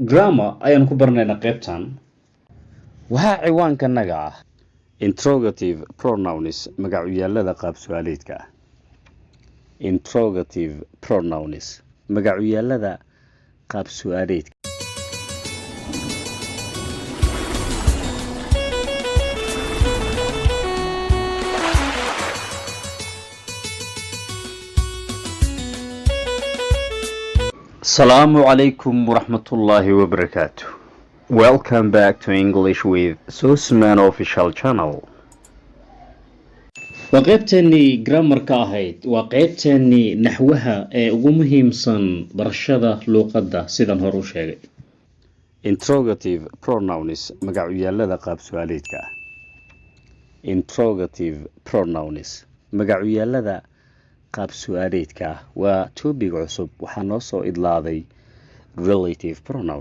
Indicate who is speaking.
Speaker 1: grammar ayaan ku baranaynaa qaybtan. Waxaa ciwaankanaga ah interrogative pronouns magacyaalada qaab su'aaleedka ah. Interrogative pronouns magacyaalada qaab su'aaleedka. Assalamu alaikum warahmatullahi wabarakatuh. Welcome back to English with Susman official channel. Waa qaybteennii grammarka ahayd, waa qaybteennii naxwaha ee ugu muhiimsan barashada luqadda sidan hore u sheegay. Interrogative pronouns magacyaalada qaab su'aaleedka ah. Interrogative pronouns magacyaalada qaab su'aaleedka ah waa topic cusub waxaa noo soo idlaaday relative pronouns.